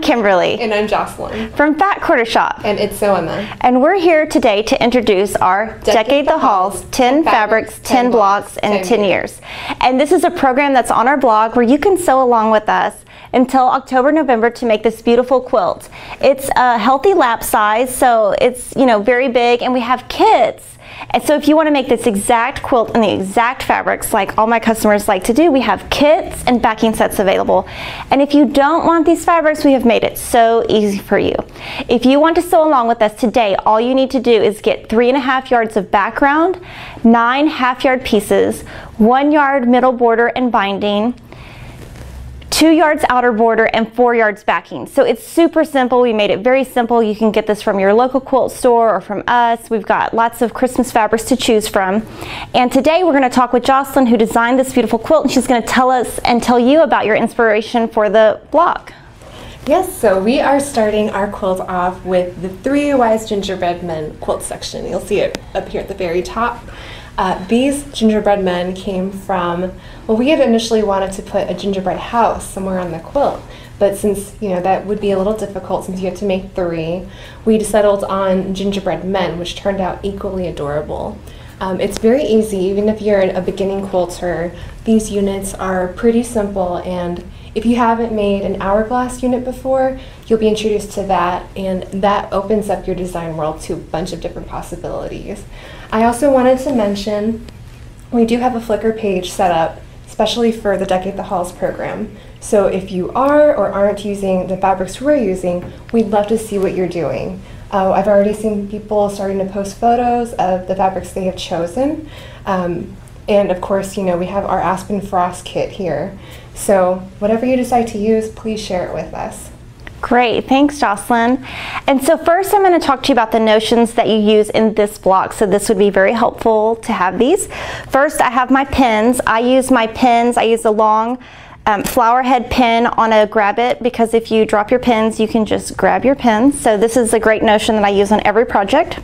Kimberly. And I'm Jocelyn. From Fat Quarter Shop. And it's so Emma. And we're here today to introduce our Deck-ade the Halls, 10 fabrics, 10 blocks, and 10 years. And this is a program that's on our blog where you can sew along with us until October, November to make this beautiful quilt. It's a healthy lap size, so it's, you know, very big, and we have kits. And so if you want to make this exact quilt in the exact fabrics like all my customers like to do, we have kits and backing sets available. And if you don't want these fabrics, we have made it so easy for you. If you want to sew along with us today, all you need to do is get 3.5 yards of background, 9 half-yard pieces, 1 yard middle border and binding, 2 yards outer border, and 4 yards backing. So it's super simple. We made it very simple. You can get this from your local quilt store or from us. We've got lots of Christmas fabrics to choose from. And today we're going to talk with Jocelyn, who designed this beautiful quilt, and she's going to tell us and tell you about your inspiration for the block. Yes, so we are starting our quilt off with the 3 Wise Gingerbread Men quilt section. You'll see it up here at the very top. These gingerbread men came from, well, we had initially wanted to put a gingerbread house somewhere on the quilt, but since, you know, that would be a little difficult since you have to make 3, we settled on gingerbread men, which turned out equally adorable. It's very easy, even if you're a beginning quilter. These units are pretty simple, and if you haven't made an hourglass unit before, you'll be introduced to that, and that opens up your design world to a bunch of different possibilities. I also wanted to mention we do have a Flickr page set up especially for the Deck-ade the Halls program. So if you are or aren't using the fabrics we're using, we'd love to see what you're doing. I've already seen people starting to post photos of the fabrics they have chosen. And of course, you know, we have our Aspen Frost kit here. So whatever you decide to use, please share it with us. Great, thanks Jocelyn. And so first I'm going to talk to you about the notions that you use in this block. So this would be very helpful to have these. First, I have my pins. I use my pins. I use a long flower head pin on a grab it, because if you drop your pins, you can just grab your pins. So this is a great notion that I use on every project.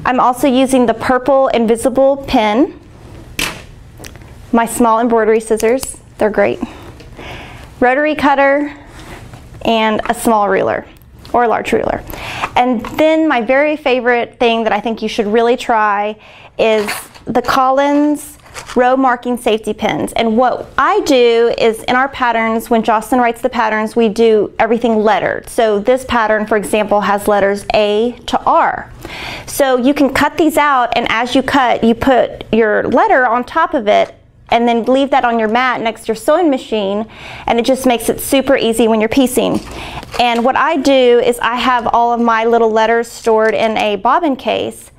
I'm also using the purple invisible pin, my small embroidery scissors, they're great, rotary cutter, and a small ruler or a large ruler. And then my very favorite thing that I think you should really try is the Collins row marking safety pins. And what I do is in our patterns, when Jocelyn writes the patterns, we do everything lettered. So this pattern, for example, has letters A to R. So you can cut these out, and as you cut, you put your letter on top of it and then leave that on your mat next to your sewing machine, and it just makes it super easy when you're piecing. And what I do is I have all of my little letters stored in a bobbin case.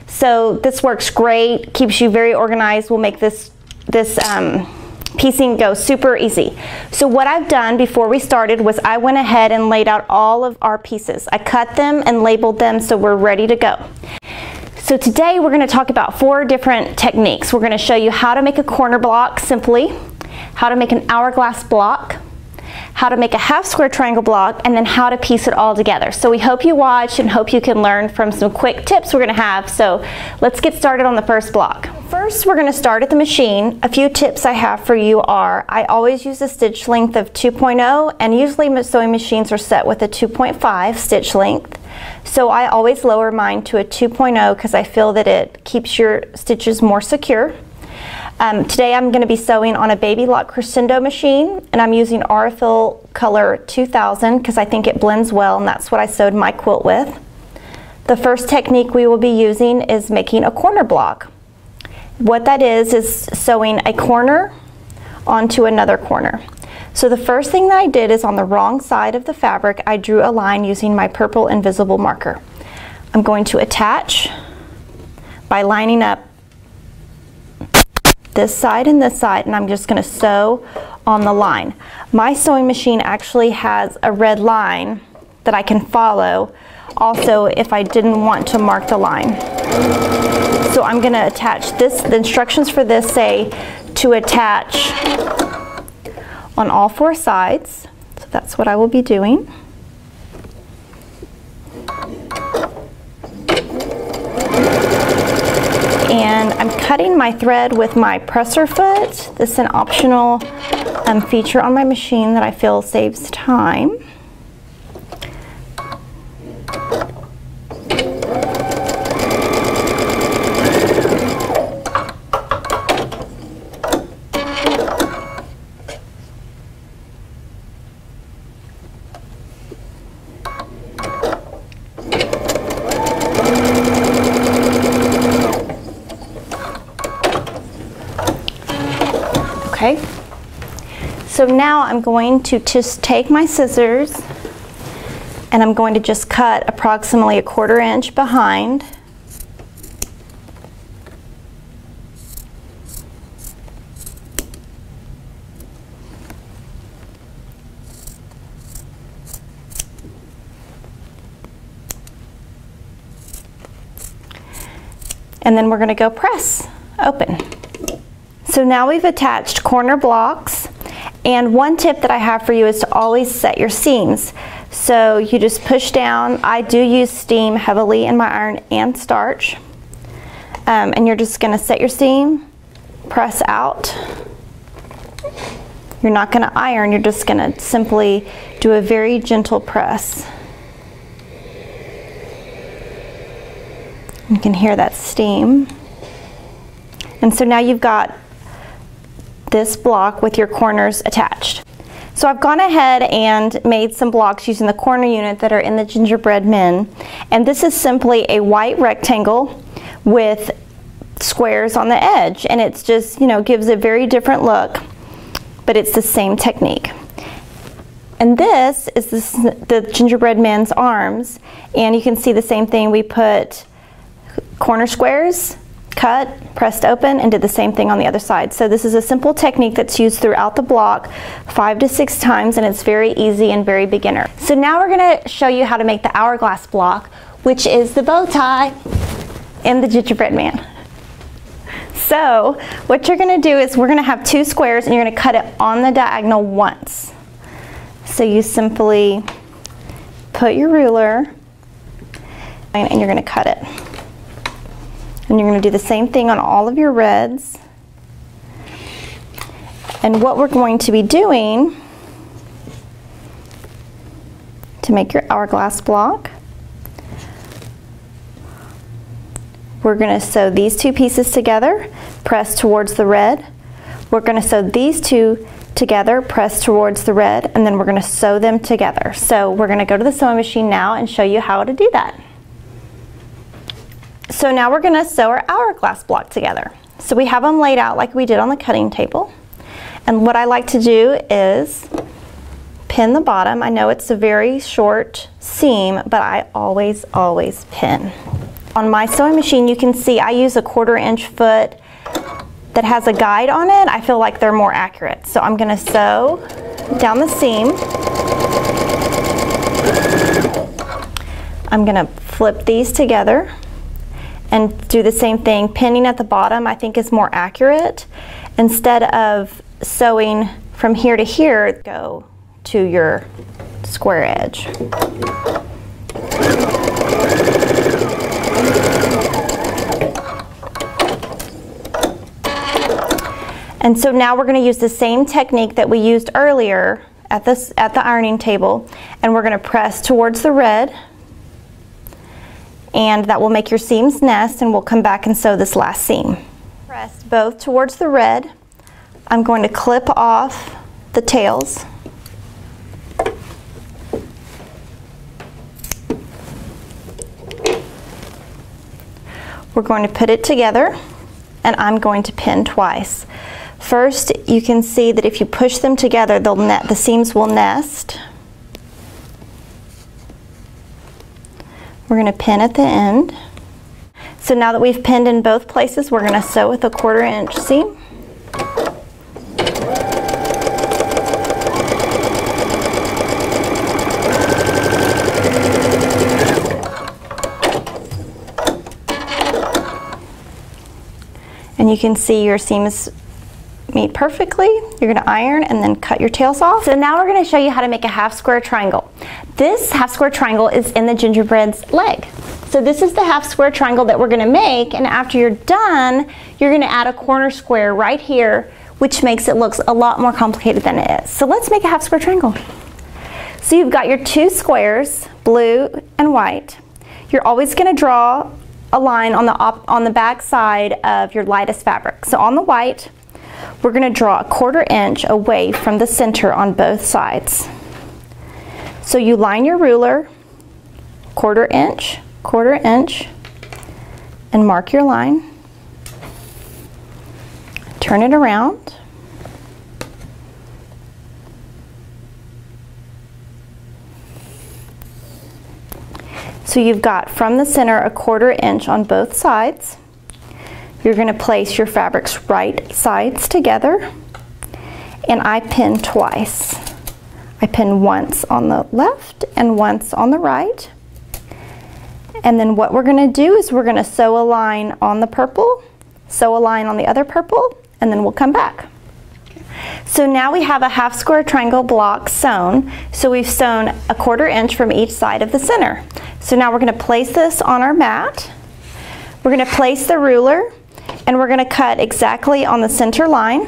So this works great, keeps you very organized, will make this piecing go super easy. So what I've done before we started was I went ahead and laid out all of our pieces. I cut them and labeled them so we're ready to go. So today we're going to talk about 4 different techniques. We're going to show you how to make a corner block simply, how to make an hourglass block, how to make a half square triangle block, and then how to piece it all together. So we hope you watch and hope you can learn from some quick tips we're going to have. So let's get started on the first block. First, we're going to start at the machine. A few tips I have for you are, I always use a stitch length of 2.0, and usually sewing machines are set with a 2.5 stitch length. So I always lower mine to a 2.0 because I feel that it keeps your stitches more secure. Today I'm going to be sewing on a Baby Lock crescendo machine, and I'm using Aurifil color 2000 because I think it blends well, and that's what I sewed my quilt with. The first technique we will be using is making a corner block. What that is sewing a corner onto another corner. So the first thing that I did is on the wrong side of the fabric, I drew a line using my purple invisible marker. I'm going to attach by lining up this side and this side, and I'm just going to sew on the line. My sewing machine actually has a red line that I can follow also if I didn't want to mark the line. So I'm going to attach this. The instructions for this say to attach on all 4 sides, so that's what I will be doing. And I'm cutting my thread with my presser foot. This is an optional feature on my machine that I feel saves time. Okay, so now I'm going to just take my scissors and I'm going to just cut approximately 1/4 inch behind. And then we're going to go press open. So now we've attached corner blocks, and one tip that I have for you is to always set your seams. So you just push down. I do use steam heavily in my iron and starch. And you're just going to set your seam, press out. You're not going to iron, you're just going to simply do a very gentle press. You can hear that steam. And so now you've got this block with your corners attached. So I've gone ahead and made some blocks using the corner unit that are in the Gingerbread Men. And this is simply a white rectangle with squares on the edge. And it's just, you know, gives a very different look, but it's the same technique. And this is the Gingerbread Men's arms. And you can see the same thing. We put corner squares, cut, pressed open, and did the same thing on the other side. So this is a simple technique that's used throughout the block 5 to 6 times, and it's very easy and very beginner. So now we're going to show you how to make the hourglass block, which is the bow tie in the Gingerbread Man. So what you're going to do is we're going to have 2 squares, and you're going to cut it on the diagonal once. So you simply put your ruler and you're going to cut it. And you're going to do the same thing on all of your reds. And what we're going to be doing to make your hourglass block, we're going to sew these 2 pieces together, press towards the red. We're going to sew these 2 together, press towards the red, and then we're going to sew them together. So we're going to go to the sewing machine now and show you how to do that. So now we're going to sew our hourglass block together. So we have them laid out like we did on the cutting table. And what I like to do is pin the bottom. I know it's a very short seam, but I always pin. On my sewing machine, you can see I use a 1/4 inch foot that has a guide on it. I feel like they're more accurate. So I'm going to sew down the seam. I'm going to flip these together and do the same thing. Pinning at the bottom I think is more accurate. Instead of sewing from here to here, go to your square edge. And so now we're going to use the same technique that we used earlier at the ironing table, and we're going to press towards the red. And that will make your seams nest, and we'll come back and sew this last seam. Press both towards the red. I'm going to clip off the tails. We're going to put it together, and I'm going to pin twice. First, you can see that if you push them together, the seams will nest. We're going to pin at the end. So now that we've pinned in both places, we're going to sew with a 1/4 inch seam. And you can see your seams meet perfectly. You're going to iron and then cut your tails off. So now we're going to show you how to make a half square triangle. This half square triangle is in the gingerbread's leg. So this is the half square triangle that we're going to make, and after you're done, you're going to add a corner square right here, which makes it look a lot more complicated than it is. So let's make a half square triangle. So you've got your 2 squares, blue and white. You're always going to draw a line on the back side of your lightest fabric. So on the white, we're going to draw a 1/4 inch away from the center on both sides. So you line your ruler, 1/4 inch, and mark your line. Turn it around. So you've got from the center a 1/4 inch on both sides. You're going to place your fabric's right sides together, and I pin twice. I pin once on the left and once on the right. And then what we're going to do is we're going to sew a line on the purple, sew a line on the other purple, and then we'll come back. So now we have a 1/2 square triangle block sewn. So we've sewn a 1/4 inch from each side of the center. So now we're going to place this on our mat. We're going to place the ruler, and we're going to cut exactly on the center line.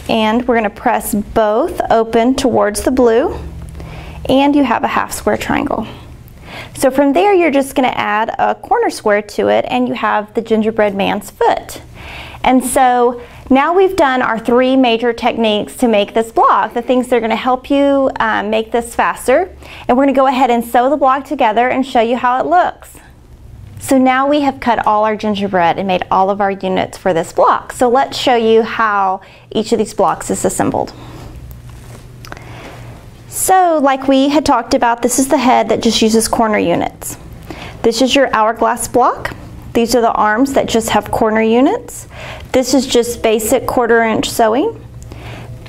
And we're going to press both open towards the blue, and you have a 1/2 square triangle. So from there, you're just going to add a corner square to it, and you have the gingerbread man's foot. And so now we've done our 3 major techniques to make this block, the things that are going to help you make this faster. And we're going to go ahead and sew the block together and show you how it looks. So now we have cut all our gingerbread and made all of our units for this block. So let's show you how each of these blocks is assembled. So like we had talked about, this is the head that just uses corner units. This is your hourglass block. These are the arms that just have corner units. This is just basic 1/4 inch sewing.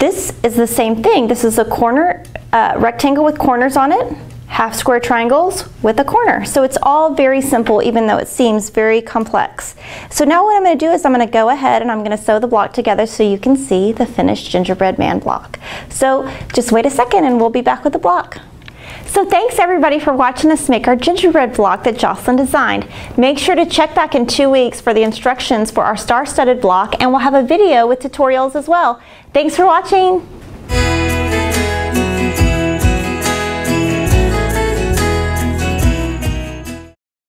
This is the same thing. This is a corner rectangle with corners on it, 1/2 square triangles with a corner. So it's all very simple, even though it seems very complex. So now what I'm going to do is I'm going to go ahead and I'm going to sew the block together so you can see the finished gingerbread man block. So just wait a second and we'll be back with the block. So thanks everybody for watching us make our gingerbread block that Jocelyn designed. Make sure to check back in 2 weeks for the instructions for our star-studded block, and we'll have a video with tutorials as well. Thanks for watching.